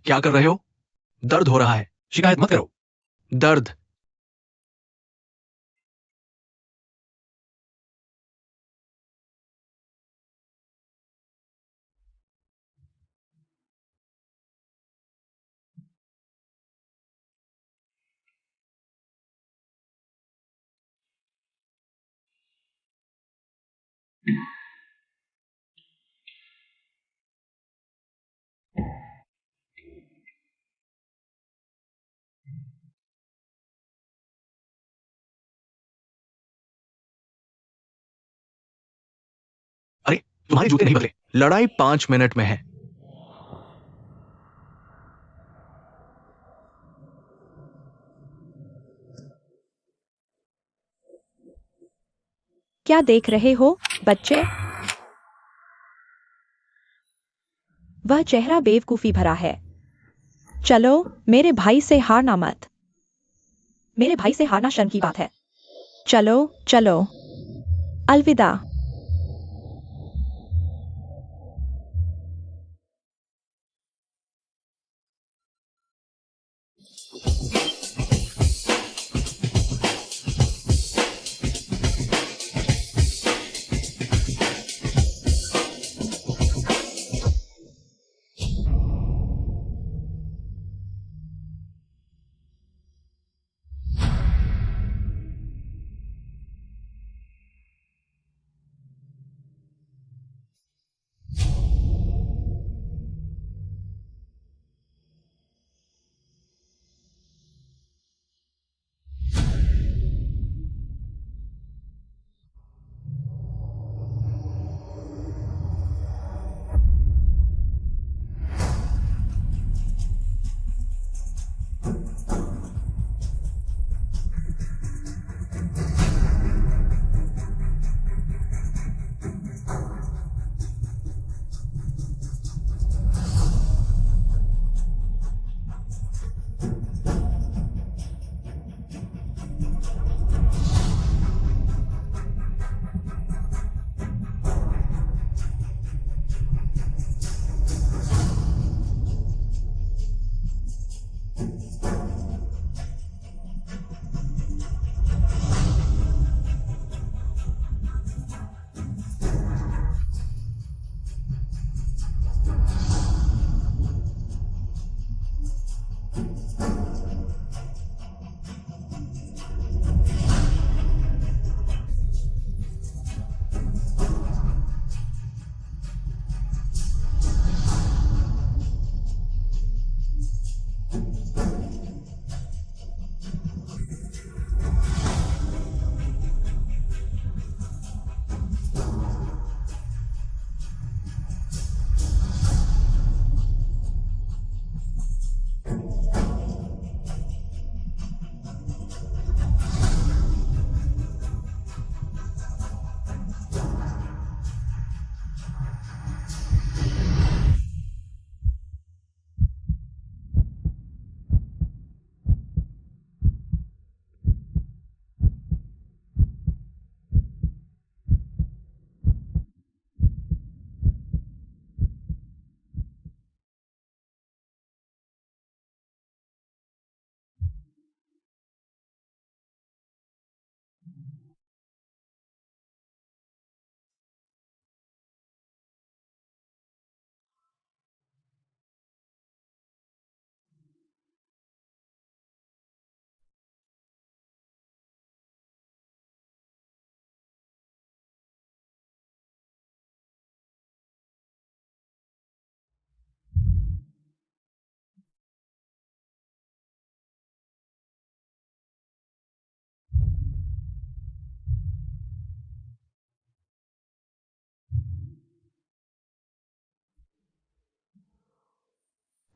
क्या कर रहे हो? दर्द हो रहा है, शिकायत मत करो। दर्द। अरे, तुम्हारे जूते नहीं बदले। लड़ाई 5 मिनट में है। क्या देख रहे हो, बच्चे? वह चेहरा बेवकूफी भरा है। चलो, मेरे भाई से हारना मत। मेरे भाई से हारना शर्म की बात है। चलो, चलो। अलविदा।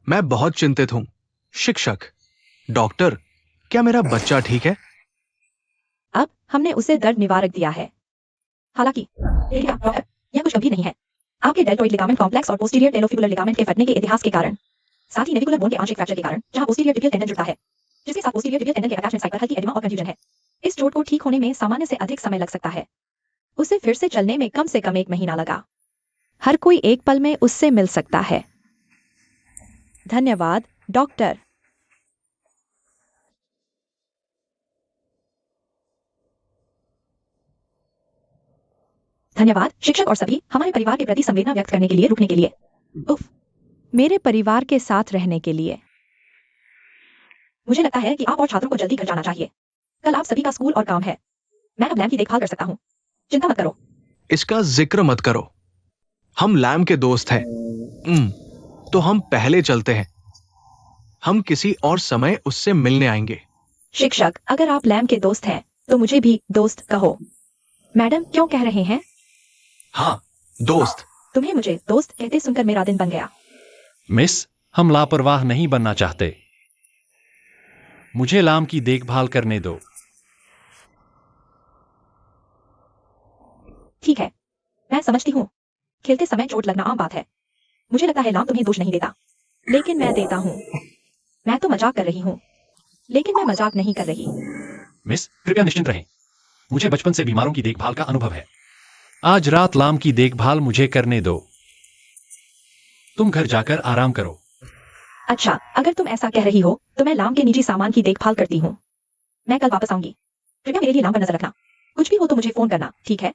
मैं बहुत चिंतित हूँ। शिक्षक, डॉक्टर, क्या मेरा बच्चा ठीक है? अब हमने उसे दर्द निवारक दिया है। हालांकि यह कुछ गंभीर नहीं है। आपके डेल्टोइड लिगामेंट कॉम्प्लेक्स और पोस्टीरियर टेलोफ्यूलर लिगामेंट के फटने के इतिहास के कारण, साथ ही नेविकुलर बोन के आंशिक फ्रैक्चर के कारण, जहां पोस्टीरियर टिबियल टेंडन जुड़ता है, जिसके साथ पोस्टीरियर टिबियल टेंडन के अटैचमेंट साइट पर हल्की एडिमा और कंफ्यूजन है। इस चोट को ठीक होने में सामान्य से अधिक समय लग सकता है। उसे फिर से चलने में कम से कम 1 महीना लगा। हर कोई एक पल में उससे मिल सकता है। धन्यवाद डॉक्टर। धन्यवाद शिक्षक और सभी हमारे परिवार के प्रति संवेदना व्यक्त करने के लिए रुकने के लिए। उफ, मेरे परिवार के साथ रहने के लिए। मुझे लगता है कि आप और छात्रों को जल्दी घर जाना चाहिए। कल आप सभी का स्कूल और काम है। मैं अब लैम की देखभाल कर सकता हूँ। चिंता मत करो। इसका जिक्र मत करो। हम लैम के दोस्त हैं। तो हम पहले चलते हैं। हम किसी और समय उससे मिलने आएंगे। शिक्षक, अगर आप लैम के दोस्त हैं तो मुझे भी दोस्त कहो। मैडम क्यों कह रहे हैं? हाँ, दोस्त। तुम्हें मुझे दोस्त कहते सुनकर मेरा दिन बन गया। मिस, हम लापरवाह नहीं बनना चाहते। मुझे लाम की देखभाल करने दो। ठीक है, मैं समझती हूँ। खेलते समय चोट लगना आम बात है। मुझे लगता है लाम तुम्हें दोष नहीं देता, लेकिन मैं देता हूँ। मैं तो मजाक कर रही हूँ, लेकिन मैं मजाक नहीं कर रही। मिस, कृपया निश्चिंत रहें। मुझे बचपन से बीमारों की देखभाल का अनुभव है। आज रात लाम की देखभाल मुझे करने दो। तुम घर जाकर आराम करो। अच्छा, अगर तुम ऐसा कह रही हो तो मैं लाम के निजी सामान की देखभाल करती हूँ। मैं कल वापस आऊंगी। कृपया मेरे लिए लाम पर नजर रखना। कुछ भी हो तो मुझे फोन करना, ठीक है?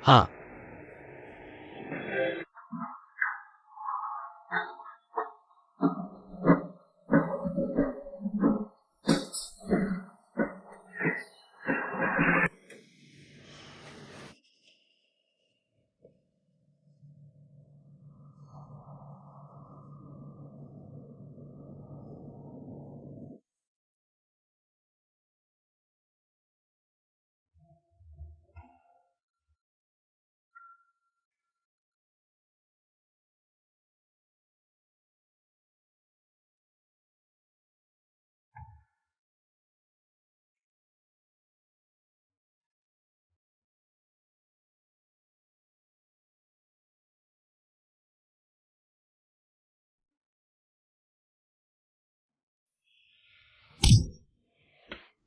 हाँ।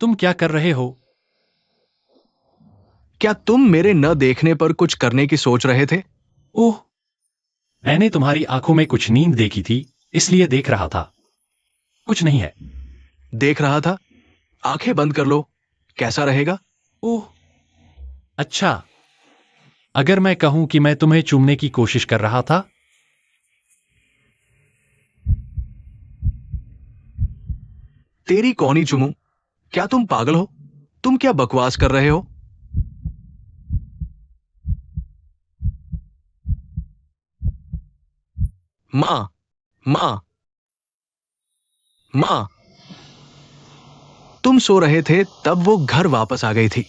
तुम क्या कर रहे हो? क्या तुम मेरे न देखने पर कुछ करने की सोच रहे थे? ओह, मैंने तुम्हारी आंखों में कुछ नींद देखी थी, इसलिए देख रहा था। कुछ नहीं है। देख रहा था? आंखें बंद कर लो। कैसा रहेगा? ओह, अच्छा। अगर मैं कहूं कि मैं तुम्हें चूमने की कोशिश कर रहा था? तेरी कौनी चुमू? क्या तुम पागल हो? तुम क्या बकवास कर रहे हो? माँ, माँ, माँ। तुम सो रहे थे तब वो घर वापस आ गई थी।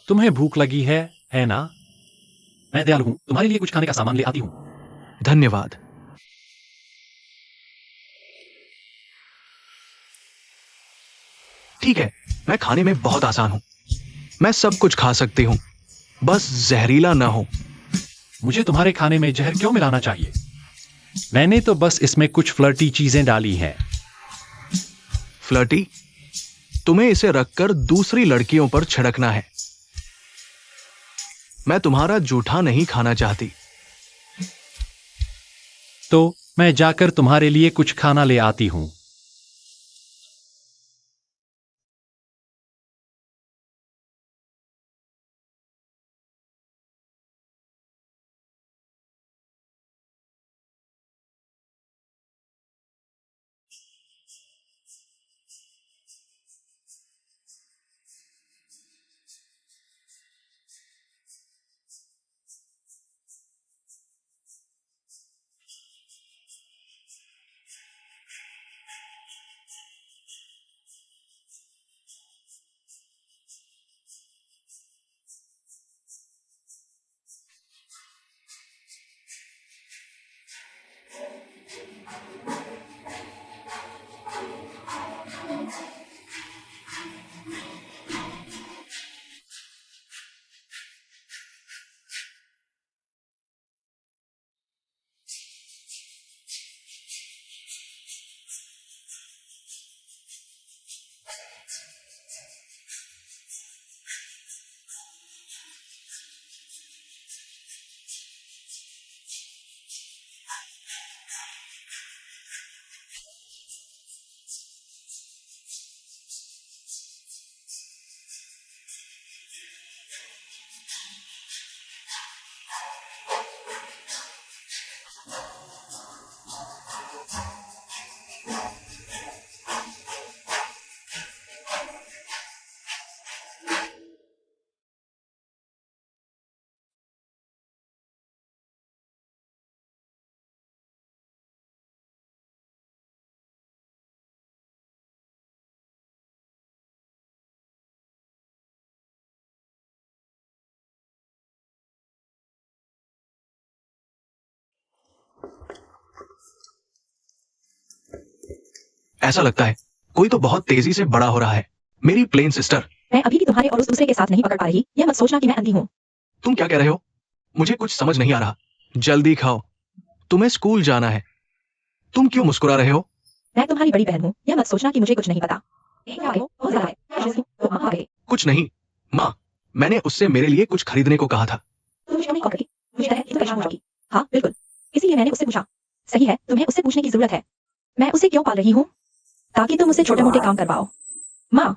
तुम्हें भूख लगी है ना? मैं दयालु हूं, तुम्हारे लिए कुछ खाने का सामान ले आती हूं। धन्यवाद। ठीक है, मैं खाने में बहुत आसान हूं। मैं सब कुछ खा सकती हूं, बस जहरीला ना हो। मुझे तुम्हारे खाने में जहर क्यों मिलाना चाहिए? मैंने तो बस इसमें कुछ फ्लर्टी चीजें डाली हैं। फ्लर्टी? तुम्हें इसे रखकर दूसरी लड़कियों पर छिड़कना है। मैं तुम्हारा जूठा नहीं खाना चाहती। तो मैं जाकर तुम्हारे लिए कुछ खाना ले आती हूं। ऐसा लगता है कोई तो बहुत तेजी से बड़ा हो रहा है। मेरी प्लेन सिस्टर। मैं अभी भी तुम्हारे और उस दूसरे के साथ नहीं पकड़ पा रही। यह मत सोचना कि मैं अंधी हूँ। तुम क्या कह रहे हो? मुझे कुछ समझ नहीं आ रहा। जल्दी खाओ, तुम्हें स्कूल जाना है। तुम क्यों मुस्कुरा रहे हो? मैं तुम्हारी बड़ी बहन हूँ। यह मत सोचना कि मुझे कुछ नहीं पता। क्या हो? बहुत ज्यादा है। मैं जिस हूँ, तो माँ आ गई। कुछ नहीं माँ, मैंने उससे मेरे लिए कुछ खरीदने को कहा था। तुम मुझे नहीं कॉल करती। मुझे डर है कि तुम परेशान हो जाओगी। हाँ बिल्कुल, इसीलिए मैंने उससे पूछा। सही है, तुम्हें उससे पूछने की जरूरत है। मैं उसे क्यों पाल रही हूँ? ताकि तुम उसे छोटे मोटे काम करवाओ। माँ,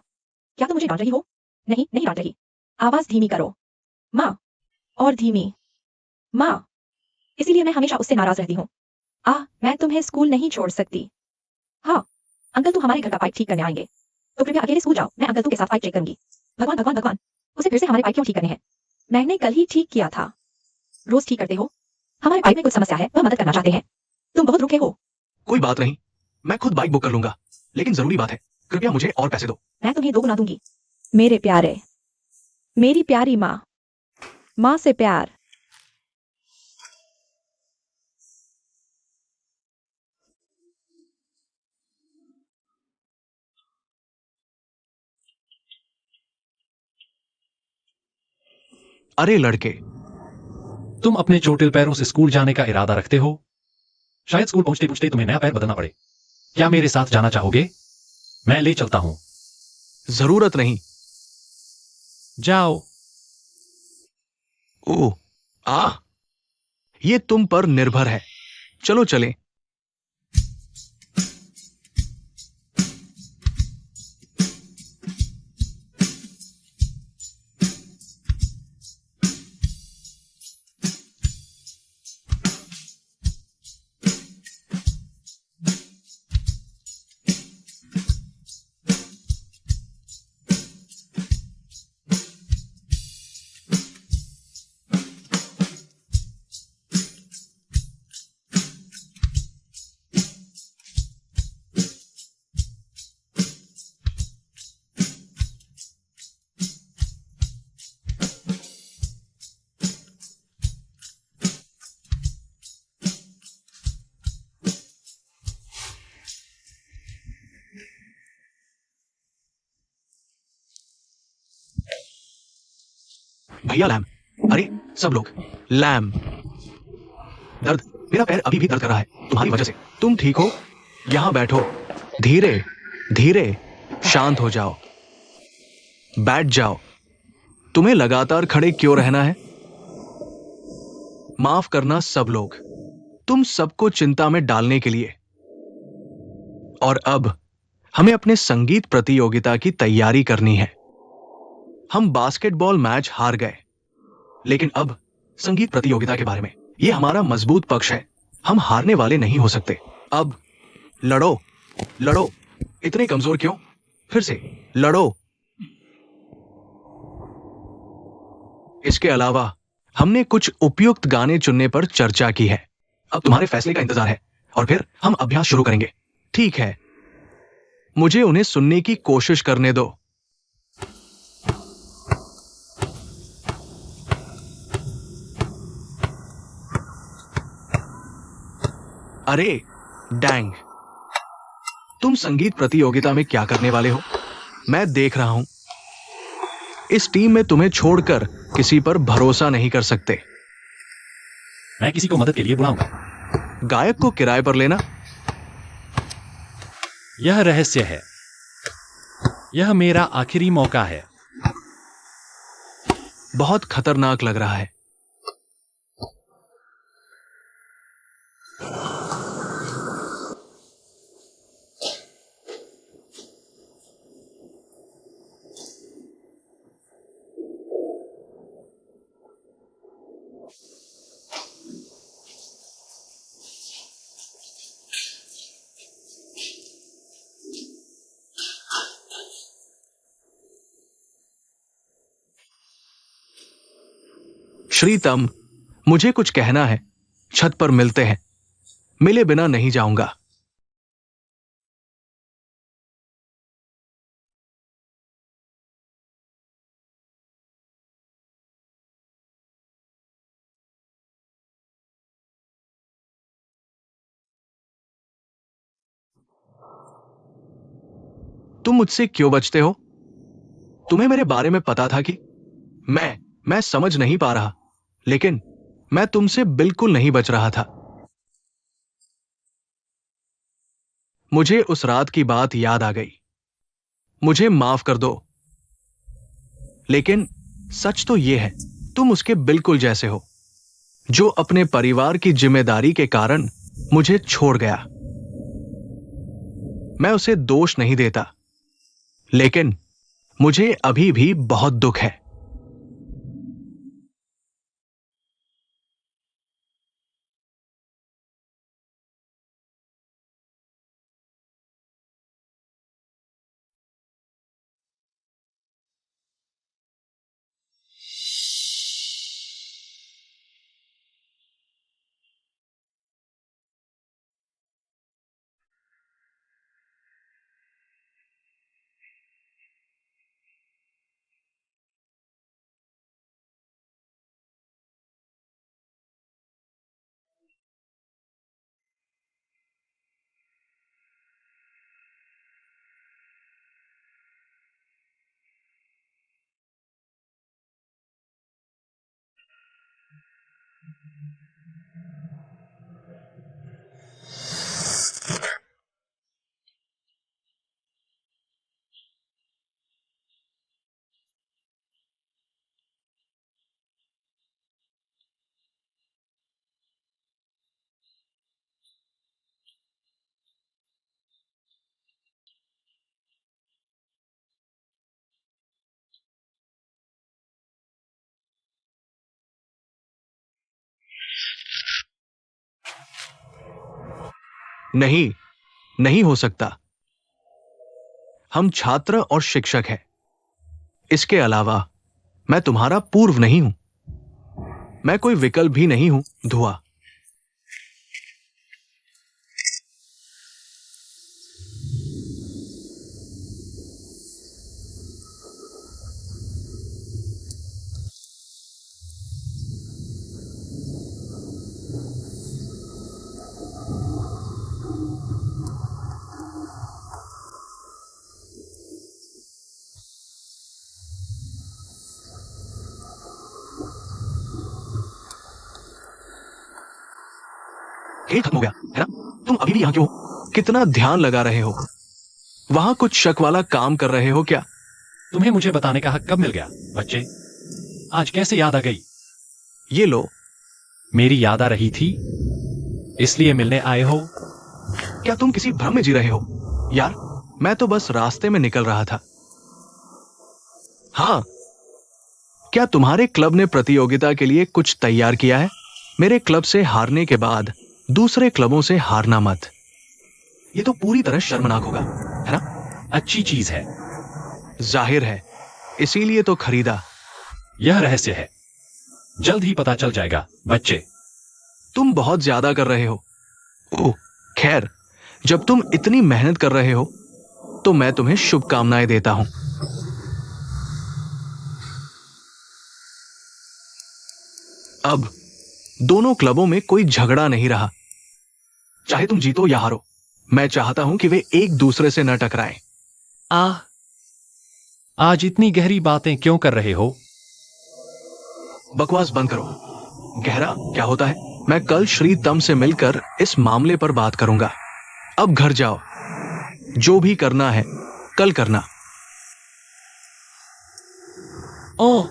क्या तुम मुझे डांट रही हो? नहीं, नहीं डांट रही। आवाज धीमी करो। माँ, और धीमी। माँ, इसीलिए मैं हमेशा उससे नाराज रहती हूँ। मैं तुम्हें स्कूल नहीं छोड़ सकती। हाँ, अंकल तुम हमारे घर का पाइप ठीक करने आएंगे, तो कृपया अकेले स्कूल जाओ। मैं अंकल तुम के साथ पाइप चेक करूंगी। भगवान भगवान भगवान, उसे फिर से हमारे पाइप क्यों ठीक करने हैं? मैंने कल ही ठीक किया था। रोज ठीक करते हो। हमारे पाइप में कुछ समस्या है, वह मदद करना चाहते हैं। तुम बहुत रुके हो। कोई बात नहीं, मैं खुद बाइक बुक कर लूंगा। लेकिन जरूरी बात है, कृपया मुझे और पैसे दो। मैं तुम्हें 2 गुना दूंगी। मेरे प्यारे, मेरी प्यारी माँ, माँ से प्यार। अरे लड़के, तुम अपने चोटिल पैरों से स्कूल जाने का इरादा रखते हो? शायद स्कूल पहुंचते पहुंचते तुम्हें नया पैर बदलना पड़े। क्या मेरे साथ जाना चाहोगे? मैं ले चलता हूं। जरूरत नहीं। जाओ। ओह, आ, ये तुम पर निर्भर है। चलो चलें। भैया लैम। अरे सब लोग, लैम। दर्द, मेरा पैर अभी भी दर्द कर रहा है तुम्हारी वजह से। तुम ठीक हो? यहां बैठो। धीरे धीरे, शांत हो जाओ। बैठ जाओ। तुम्हें लगातार खड़े क्यों रहना है? माफ करना सब लोग, तुम सबको चिंता में डालने के लिए। और अब हमें अपने संगीत प्रतियोगिता की तैयारी करनी है। हम बास्केटबॉल मैच हार गए, लेकिन अब संगीत प्रतियोगिता के बारे में, यह हमारा मजबूत पक्ष है। हम हारने वाले नहीं हो सकते। अब लड़ो, लड़ो। इतने कमजोर क्यों? फिर से लड़ो। इसके अलावा हमने कुछ उपयुक्त गाने चुनने पर चर्चा की है। अब तुम्हारे फैसले का इंतजार है, और फिर हम अभ्यास शुरू करेंगे। ठीक है, मुझे उन्हें सुनने की कोशिश करने दो। अरे डैंग, तुम संगीत प्रतियोगिता में क्या करने वाले हो? मैं देख रहा हूं। इस टीम में तुम्हें छोड़कर किसी पर भरोसा नहीं कर सकते। मैं किसी को मदद के लिए बुलाऊंगा। गायक को किराए पर लेना। यह रहस्य है। यह मेरा आखिरी मौका है। बहुत खतरनाक लग रहा है। श्रीतम, मुझे कुछ कहना है। छत पर मिलते हैं। मिले बिना नहीं जाऊंगा। तुम मुझसे क्यों बचते हो? तुम्हें मेरे बारे में पता था कि मैं समझ नहीं पा रहा, लेकिन मैं तुमसे बिल्कुल नहीं बच रहा था। मुझे उस रात की बात याद आ गई। मुझे माफ कर दो। लेकिन सच तो यह है, तुम उसके बिल्कुल जैसे हो, जो अपने परिवार की जिम्मेदारी के कारण मुझे छोड़ गया। मैं उसे दोष नहीं देता, लेकिन मुझे अभी भी बहुत दुख है। नहीं, नहीं हो सकता। हम छात्र और शिक्षक हैं। इसके अलावा मैं तुम्हारा पूर्व नहीं हूं। मैं कोई विकल्प भी नहीं हूं, धुआ। खेल खत्म हो गया है ना? तुम अभी भी यहां क्यों हो? कितना ध्यान लगा रहे हो? वहां कुछ शक वाला काम कर रहे हो क्या? तुम्हें मुझे बताने का हक कब मिल गया बच्चे? आज कैसे याद आ गई? ये लो। मेरी याद आ रही थी, इसलिए मिलने आए हो? क्या तुम किसी भ्रम में जी रहे हो? यार, मैं तो बस रास्ते में निकल रहा था। हाँ, क्या तुम्हारे क्लब ने प्रतियोगिता के लिए कुछ तैयार किया है? मेरे क्लब से हारने के बाद दूसरे क्लबों से हारना मत। ये तो पूरी तरह शर्मनाक होगा, है ना? अच्छी चीज है। जाहिर है, इसीलिए तो खरीदा। यह रहस्य है, जल्द ही पता चल जाएगा बच्चे। तुम बहुत ज्यादा कर रहे हो। ओह, खैर, जब तुम इतनी मेहनत कर रहे हो तो मैं तुम्हें शुभकामनाएं देता हूं। अब दोनों क्लबों में कोई झगड़ा नहीं रहा। चाहे तुम जीतो या हारो, मैं चाहता हूं कि वे एक दूसरे से न टकराएं। आज इतनी गहरी बातें क्यों कर रहे हो? बकवास बंद करो। गहरा क्या होता है? मैं कल श्री तम से मिलकर इस मामले पर बात करूंगा। अब घर जाओ। जो भी करना है कल करना। ओह,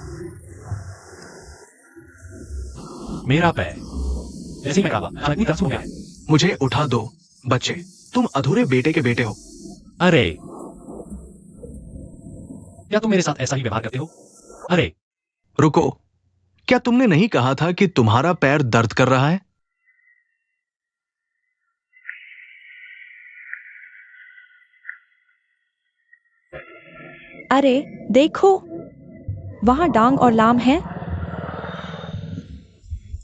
मेरा पैर। जैसे ही मैं कहा, इतनी तरस हो गया है। मुझे उठा दो बच्चे, तुम अधूरे बेटे के बेटे हो। अरे, क्या तुम मेरे साथ ऐसा ही व्यवहार करते हो? अरे, रुको, क्या तुमने नहीं कहा था कि तुम्हारा पैर दर्द कर रहा है? अरे देखो, वहां डांग और लाम है।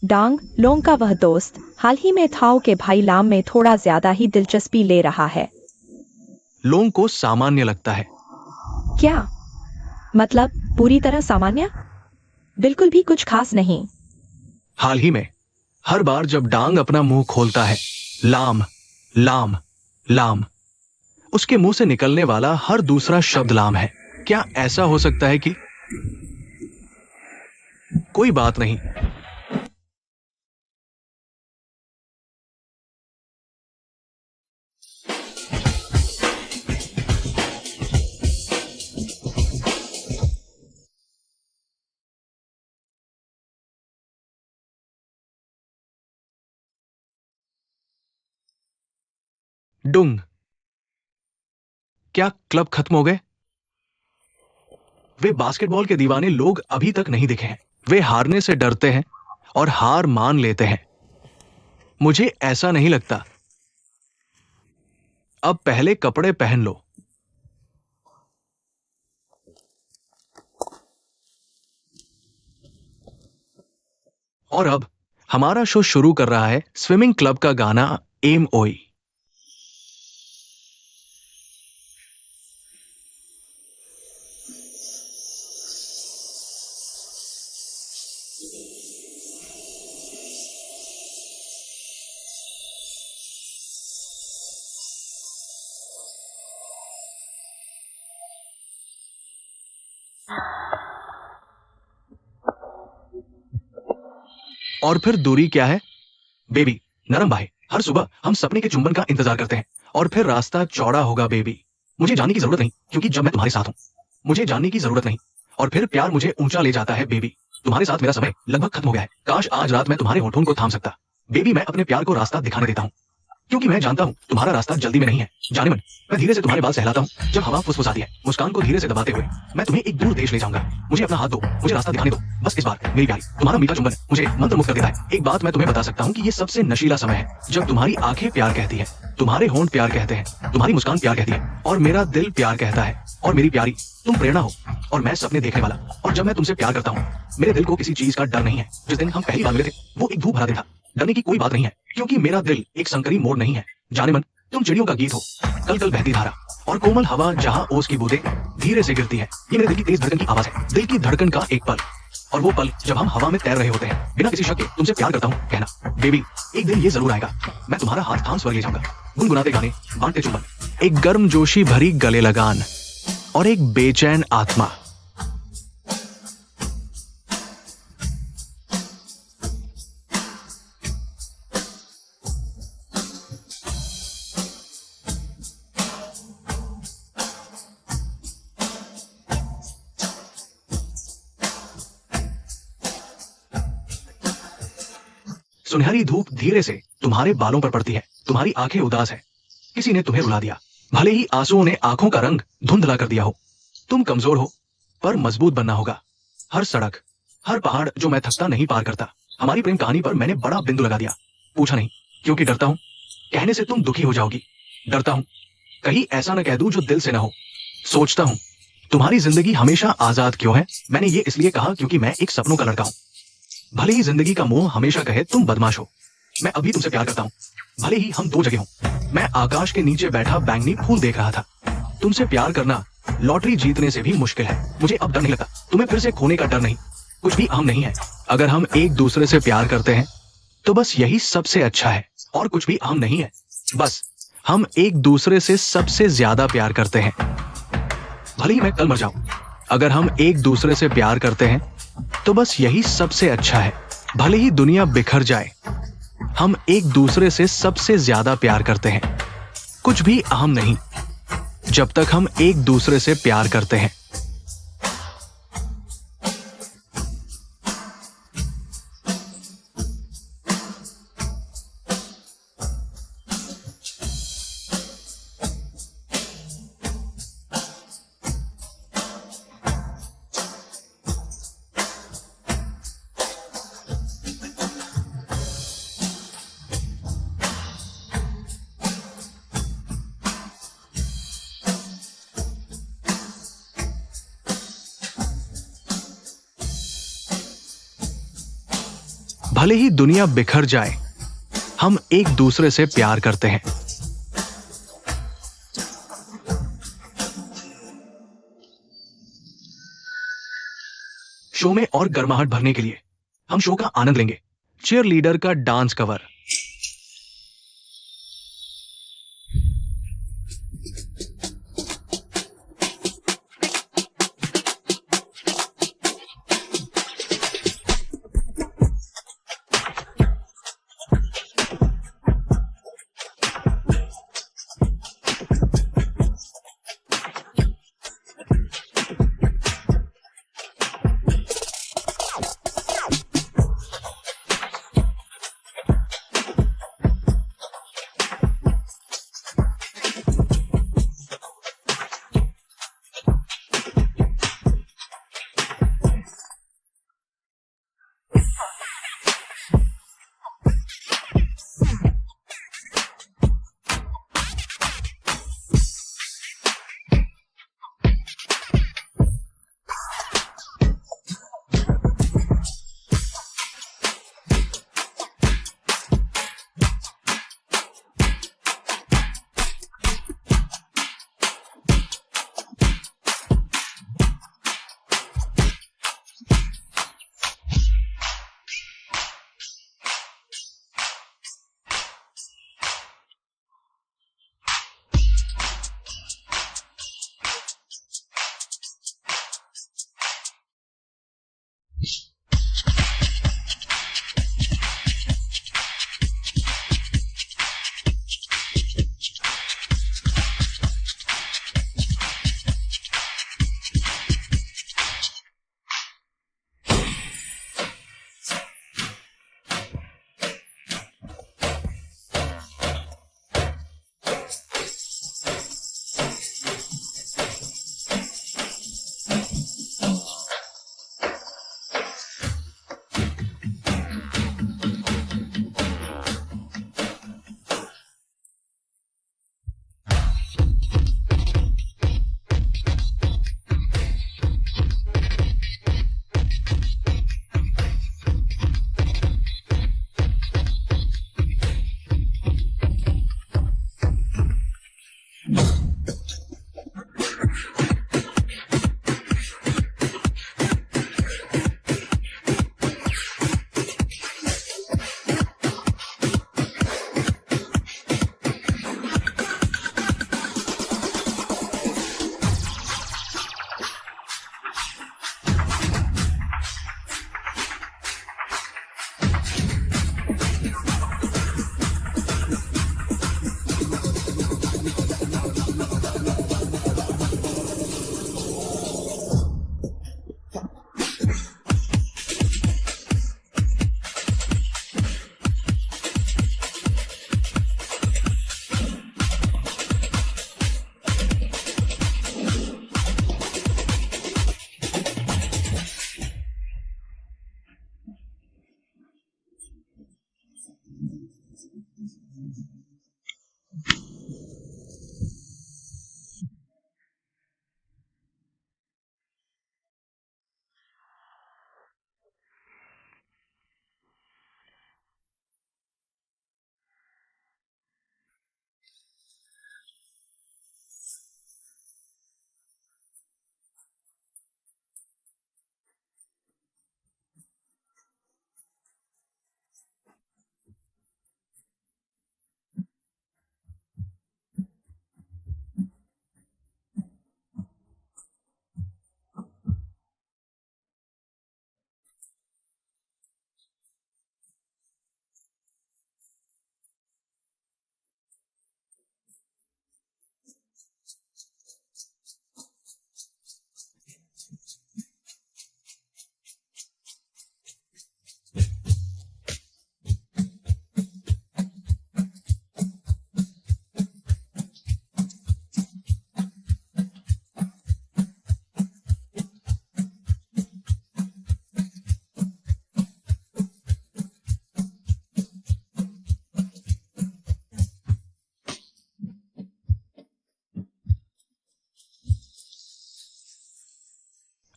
डांग, लोंग का वह दोस्त, हाल ही में थाओ के भाई लाम में थोड़ा ज्यादा ही दिलचस्पी ले रहा है। लोंग को सामान्य लगता है। क्या मतलब? पूरी तरह सामान्य? बिल्कुल भी कुछ खास नहीं। हाल ही में हर बार जब डांग अपना मुंह खोलता है, लाम लाम लाम, उसके मुंह से निकलने वाला हर दूसरा शब्द लाम है। क्या ऐसा हो सकता है कि कोई बात नहीं। डुंग। क्या क्लब खत्म हो गए? वे बास्केटबॉल के दीवाने लोग अभी तक नहीं दिखे हैं। वे हारने से डरते हैं और हार मान लेते हैं। मुझे ऐसा नहीं लगता। अब पहले कपड़े पहन लो। और अब हमारा शो शुरू कर रहा है स्विमिंग क्लब का गाना एम ओई। और फिर दूरी क्या है बेबी? नरम बाहें। हर सुबह हम सपने के चुंबन का इंतजार करते हैं और फिर रास्ता चौड़ा होगा बेबी। मुझे जानने की जरूरत नहीं क्योंकि जब मैं तुम्हारे साथ हूं मुझे जानने की जरूरत नहीं। और फिर प्यार मुझे ऊंचा ले जाता है बेबी। तुम्हारे साथ मेरा समय लगभग खत्म हो गया है। काश आज रात मैं तुम्हारे होठों को थाम सकता। बेबी मैं अपने प्यार को रास्ता दिखाने देता हूँ क्योंकि मैं जानता हूँ तुम्हारा रास्ता जल्दी में नहीं है। जाने मन मैं धीरे से तुम्हारे बाल सहलाता हूँ जब हवा फुसफुसाती है। मुस्कान को धीरे से दबाते हुए मैं तुम्हें एक दूर देश ले जाऊंगा। मुझे अपना हाथ दो, मुझे रास्ता दिखाने दो। बस इस बार मेरी प्यारी, तुम्हारा मीठा चुंबन मुझे मंत्रमुग्ध कर देता है। एक बात मैं तुम्हें बता सकता हूँ कि ये सबसे नशीला समय है जब तुम्हारी आंखें प्यार कहती है, तुम्हारे होंठ प्यार कहते हैं, तुम्हारी मुस्कान प्यार कहती है और मेरा दिल प्यार कहता है। और मेरी प्यारी तुम प्रेरणा हो और मैं सपने देखने वाला। और जब मैं तुमसे प्यार करता हूँ मेरे दिल को किसी चीज का डर नहीं है। जिस दिन हम पहली बार मिले थे वो एक धूप भरा दिन था। डरने की कोई बात नहीं है क्योंकि मेरा दिल एक संकरी मोड़ नहीं है। जाने मन तुम चिड़ियों का गीत हो, कल कल बहती धारा और कोमल हवा जहां ओस की बूंदें धीरे से गिरती है। ये मेरे दिल की तेज धड़कन की आवाज है, दिल की धड़कन का एक पल। और वो पल जब हम हवा में तैर रहे होते हैं बिना किसी शक के तुमसे प्यार करता हूँ कहना। बेबी एक दिन ये जरूर आएगा, मैं तुम्हारा हाथ थाम स्वर्ग ले जाऊंगा। गुनगुनाते गाने, बांटते चुंबन, एक गर्मजोशी भरी गले लगान और एक बेचैन आत्मा। सुनहरी धूप धीरे से तुम्हारे बालों पर पड़ती है। तुम्हारी आंखें उदास है, किसी ने तुम्हें रुला दिया। भले ही आंसुओं ने आंखों का रंग धुंधला कर दिया हो। तुम कमजोर हो पर मजबूत बनना होगा। हर सड़क, हर पहाड़ जो मैं थकता नहीं पार करता। हमारी प्रेम कहानी पर मैंने बड़ा बिंदु लगा दिया। पूछा नहीं क्योंकि डरता हूं कहने से तुम दुखी हो जाओगी। डरता हूं कहीं ऐसा न कह दूं जो दिल से न हो। सोचता हूं तुम्हारी जिंदगी हमेशा आजाद क्यों है। मैंने ये इसलिए कहा क्योंकि मैं एक सपनों का लड़का हूं। भले ही जिंदगी का मोह हमेशा कहे तुम बदमाश हो, मैं अभी तुमसे प्यार करता हूँ। भले ही हम दो जगह हों। मैं आकाश के नीचे बैठा बैंगनी फूल देख रहा था। तुमसे प्यार करना लॉटरी जीतने से भी मुश्किल है। मुझे अब डर नहीं लगता, तुम्हें फिर से खोने का डर नहीं। कुछ भी अहम नहीं है। अगर हम एक दूसरे से प्यार करते हैं तो बस यही सबसे अच्छा है। और कुछ भी अहम नहीं है। बस हम एक दूसरे से सबसे ज्यादा प्यार करते हैं। भले ही मैं कल मर जाऊं, अगर हम एक दूसरे से प्यार करते हैं तो बस यही सबसे अच्छा है। भले ही दुनिया बिखर जाए, हम एक दूसरे से सबसे ज्यादा प्यार करते हैं। कुछ भी अहम नहीं जब तक हम एक दूसरे से प्यार करते हैं। भले ही दुनिया बिखर जाए, हम एक दूसरे से प्यार करते हैं। शो में और गर्माहट भरने के लिए हम शो का आनंद लेंगे। चीयर लीडर का डांस कवर।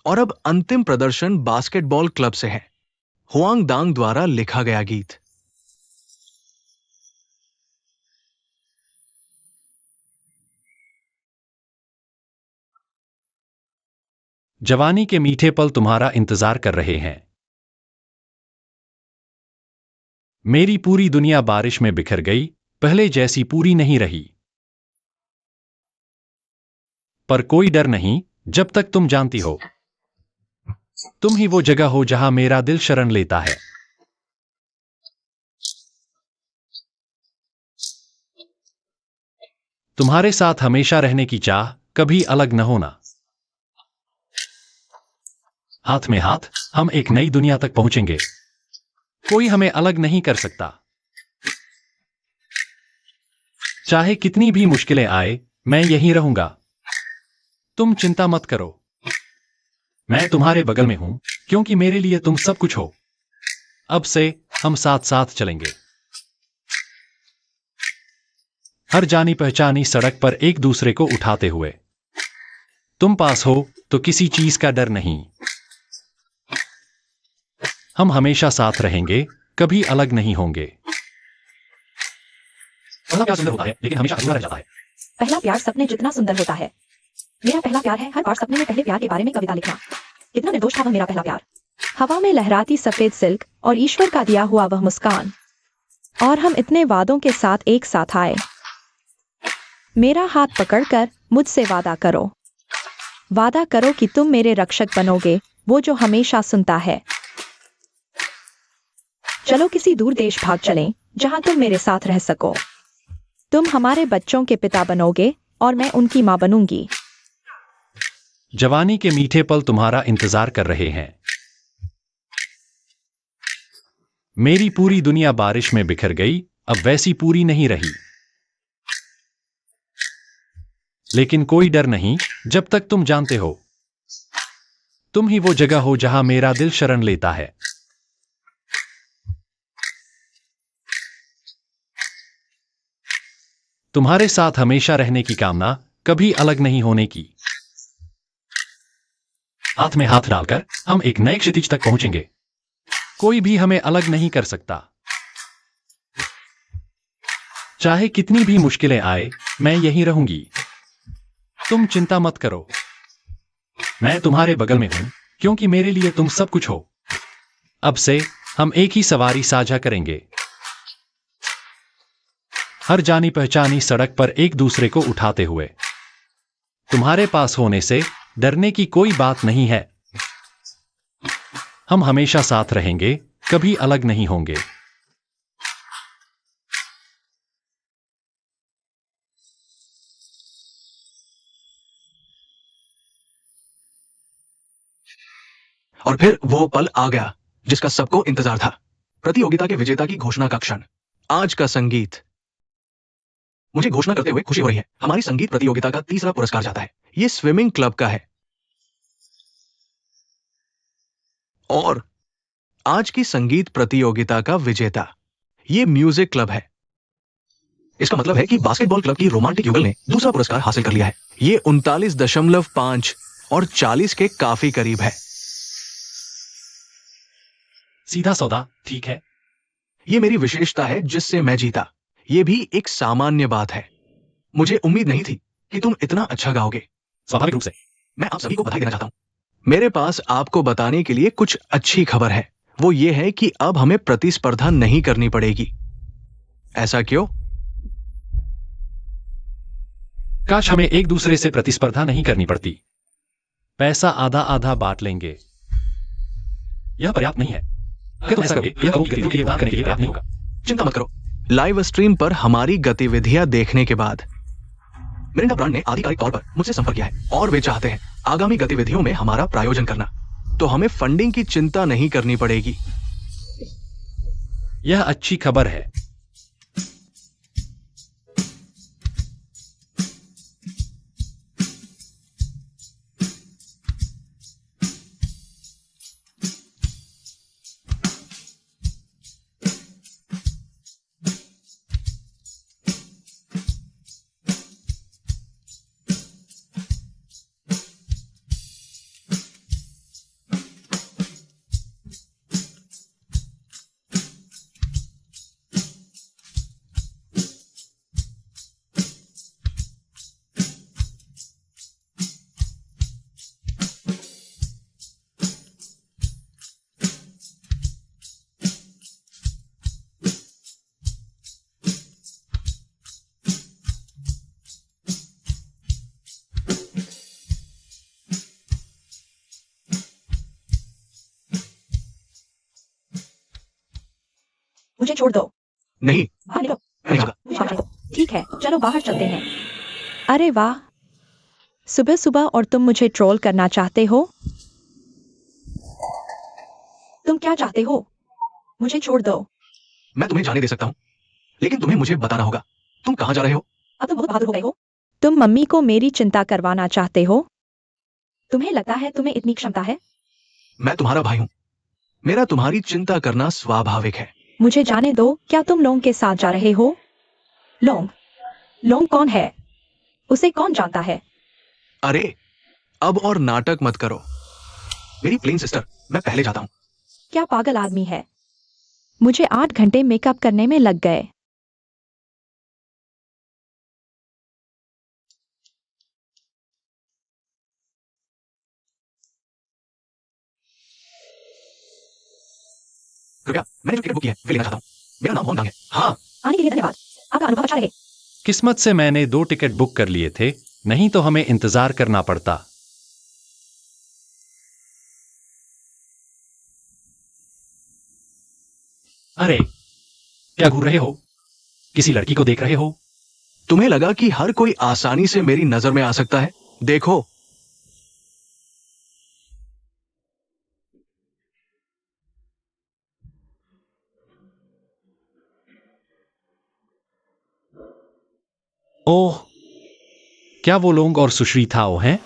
और अब अंतिम प्रदर्शन बास्केटबॉल क्लब से है, हुआंग दांग द्वारा लिखा गया गीत। जवानी के मीठे पल तुम्हारा इंतजार कर रहे हैं। मेरी पूरी दुनिया बारिश में बिखर गई, पहले जैसी पूरी नहीं रही। पर कोई डर नहीं, जब तक तुम जानती हो तुम ही वो जगह हो जहां मेरा दिल शरण लेता है। तुम्हारे साथ हमेशा रहने की चाह, कभी अलग न होना। हाथ में हाथ हम एक नई दुनिया तक पहुंचेंगे, कोई हमें अलग नहीं कर सकता। चाहे कितनी भी मुश्किलें आए, मैं यहीं रहूंगा। तुम चिंता मत करो, मैं तुम्हारे बगल में हूं, क्योंकि मेरे लिए तुम सब कुछ हो। अब से हम साथ साथ चलेंगे, हर जानी पहचानी सड़क पर एक दूसरे को उठाते हुए। तुम पास हो तो किसी चीज का डर नहीं। हम हमेशा साथ रहेंगे, कभी अलग नहीं होंगे। पहला प्यार सुंदर होता है, लेकिन हमेशा अधूरा रह जाता है। पहला प्यार सपने जितना सुंदर होता है। मेरा पहला प्यार है हर बार सपने में पहले प्यार के बारे में कविता लिखना। कितना निर्दोष था वह मेरा पहला प्यार। हवा में लहराती सफेद सिल्क और ईश्वर का दिया हुआ वह मुस्कान, और हम इतने वादों के साथ एक साथ आए। मेरा हाथ पकड़कर मुझसे वादा करो। वादा करो कि तुम मेरे रक्षक बनोगे, वो जो हमेशा सुनता है। चलो किसी दूर देश भाग चलें, जहां तुम मेरे साथ रह सको। तुम हमारे बच्चों के पिता बनोगे और मैं उनकी मां बनूंगी। जवानी के मीठे पल तुम्हारा इंतजार कर रहे हैं। मेरी पूरी दुनिया बारिश में बिखर गई, अब वैसी पूरी नहीं रही। लेकिन कोई डर नहीं, जब तक तुम जानते हो तुम ही वो जगह हो जहां मेरा दिल शरण लेता है। तुम्हारे साथ हमेशा रहने की कामना, कभी अलग नहीं होने की। हाथ में हाथ डालकर हम एक नए क्षितिज तक पहुंचेंगे, कोई भी हमें अलग नहीं कर सकता। चाहे कितनी भी मुश्किलें आए, मैं यहीं रहूंगी। तुम चिंता मत करो, मैं तुम्हारे बगल में हूं, क्योंकि मेरे लिए तुम सब कुछ हो। अब से हम एक ही सवारी साझा करेंगे, हर जानी पहचानी सड़क पर एक दूसरे को उठाते हुए। तुम्हारे पास होने से डरने की कोई बात नहीं है। हम हमेशा साथ रहेंगे, कभी अलग नहीं होंगे। और फिर वो पल आ गया जिसका सबको इंतजार था, प्रतियोगिता के विजेता की घोषणा का क्षण। आज का संगीत। मुझे घोषणा करते हुए खुशी हो रही है, हमारी संगीत प्रतियोगिता का तीसरा पुरस्कार जाता है। ये स्विमिंग क्लब का है। और आज की संगीत प्रतियोगिता का विजेता ये म्यूजिक क्लब है। इसका मतलब है कि बास्केटबॉल क्लब की रोमांटिक युगल ने दूसरा पुरस्कार हासिल कर लिया है। ये 39.5 और 40 के काफी करीब है। सीधा सौदा, ठीक है। ये मेरी विशेषता है जिससे मैं जीता। ये भी एक सामान्य बात है। मुझे उम्मीद नहीं थी कि तुम इतना अच्छा गाओगे। स्वाभाविक रूप से मैं आप सभी को बधाई देना चाहता हूं। मेरे पास आपको बताने के लिए कुछ अच्छी खबर है। वो ये है कि अब हमें प्रतिस्पर्धा नहीं करनी पड़ेगी। ऐसा क्यों? काश हमें एक दूसरे से प्रतिस्पर्धा नहीं करनी पड़ती। पैसा आधा आधा बांट लेंगे। यह पर्याप्त नहीं है। अगर तुम ऐसा करोगे, यह करोगे गतिविधियों के लिए दान करने के लिए पर्याप्त नहीं होगा। चिंता मत करो। लाइव स्ट्रीम पर हमारी गतिविधियां देखने के बाद मिरिंडा ब्रांड ने आधिकारिक तौर पर मुझसे संपर्क किया है और वे चाहते हैं आगामी गतिविधियों में हमारा प्रायोजन करना। तो हमें फंडिंग की चिंता नहीं करनी पड़ेगी। यह अच्छी खबर है। मुझे छोड़ दो। नहीं, बाहर निकलो। नहीं जाऊंगा। मुझे बाहर निकलो। ठीक है, चलो बाहर चलते हैं। अरे वाह, सुबह सुबह और तुम मुझे ट्रोल करना चाहते हो? तुम क्या चाहते हो? मुझे छोड़ दो। मैं तुम्हें जाने दे सकता हूँ, लेकिन तुम्हें मुझे बताना होगा तुम कहाँ जा रहे हो। अब तुम बहुत बहादुर हो गए हो। तुम मम्मी को मेरी चिंता करवाना चाहते हो? तुम्हें लगता है तुम्हें इतनी क्षमता है? मैं तुम्हारा भाई हूँ, मेरा तुम्हारी चिंता करना स्वाभाविक है। मुझे जाने दो। क्या तुम लोंग के साथ जा रहे हो? लोंग? लोंग कौन है? उसे कौन जानता है? अरे अब और नाटक मत करो, मेरी प्लेन सिस्टर, मैं पहले जाता हूँ। क्या पागल आदमी है। मुझे 8 घंटे मेकअप करने में लग गए। कृपया, मैंने जो टिकट बुक की है वे लेना चाहता हूँ। मेरा नाम होंग है। हाँ, आने के लिए धन्यवाद। आपका अनुभव अच्छा रहे। किस्मत से मैंने 2 टिकट बुक कर लिए थे, नहीं तो हमें इंतजार करना पड़ता। अरे, क्या घूर रहे हो? किसी लड़की को देख रहे हो? तुम्हें लगा कि हर कोई आसानी से मेरी नजर में आ सकता है? देखो, ओह, क्या वो लोग और सुश्री थाओ हैं?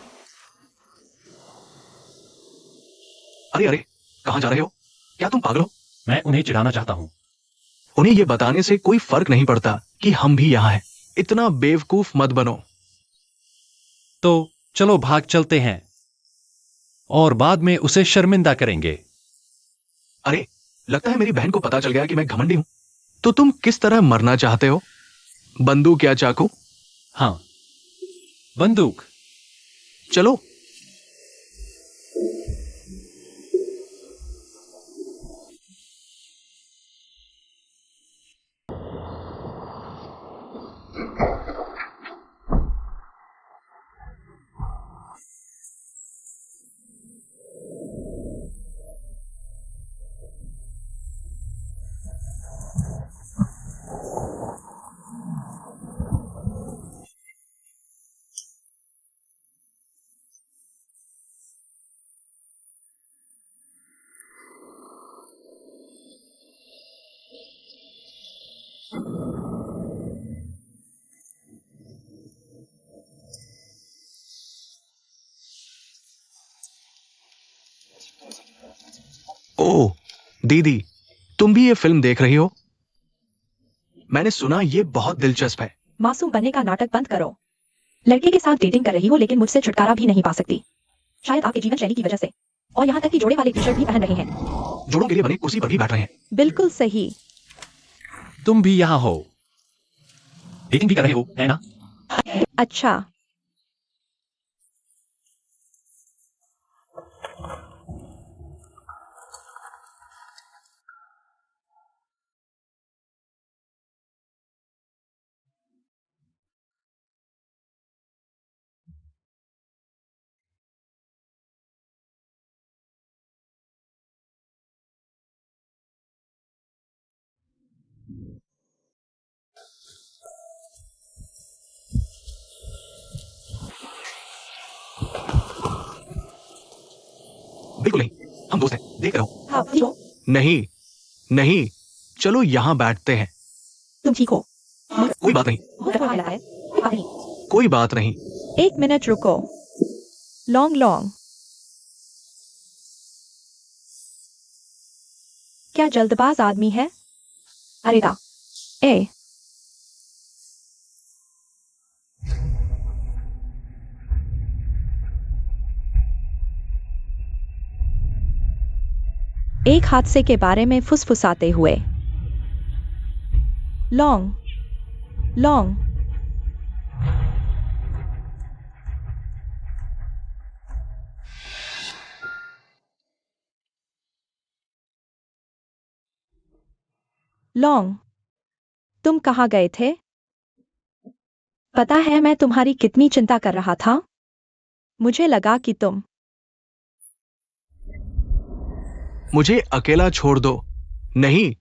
अरे अरे, कहाँ जा रहे हो? क्या तुम पागल हो? मैं उन्हें चिढ़ाना चाहता हूँ। उन्हें यह बताने से कोई फर्क नहीं पड़ता कि हम भी यहाँ हैं। इतना बेवकूफ मत बनो। तो चलो भाग चलते हैं और बाद में उसे शर्मिंदा करेंगे। अरे, लगता है मेरी बहन को पता चल गया कि मैं घमंडी हूं। तो तुम किस तरह मरना चाहते हो? बंदूक या चाकू? हाँ, बंदूक। चलो। ओह, दीदी, तुम भी ये फिल्म देख रही हो? मैंने सुना ये बहुत दिलचस्प है। मासूम बनने का नाटक बंद करो। लड़के के साथ डेटिंग कर रही हो लेकिन मुझसे छुटकारा भी नहीं पा सकती। शायद आपके जीवन शैली की वजह से। और यहाँ तक कि जोड़े वाले टी शर्ट भी पहन रहे हैं। जोड़ों के लिए बनी कुर्सी पर भी बैठ रहे हैं। बिल्कुल सही। तुम भी यहाँ हो, डेटिंग भी कर रहे हो, है ना? अच्छा, बिल्कुल नहीं, हम दोस्त हैं, देख रहे हो। हाँ ठीक हो। नहीं, नहीं, चलो यहाँ बैठते हैं। तुम ठीक हो। कोई बात नहीं, बहुत कठोर लगा है। कोई बात नहीं। कोई बात नहीं। 1 मिनट रुको। लॉन्ग लॉन्ग, क्या जल्दबाज आदमी है? अरे दा ए एक हादसे के बारे में फुसफुसाते हुए। लॉन्ग लॉन्ग, लॉन्ग, तुम कहाँ गए थे? पता है मैं तुम्हारी कितनी चिंता कर रहा था। मुझे लगा कि तुम। मुझे अकेला छोड़ दो। नहीं,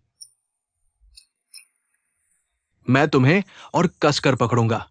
मैं तुम्हें और कसकर पकड़ूंगा।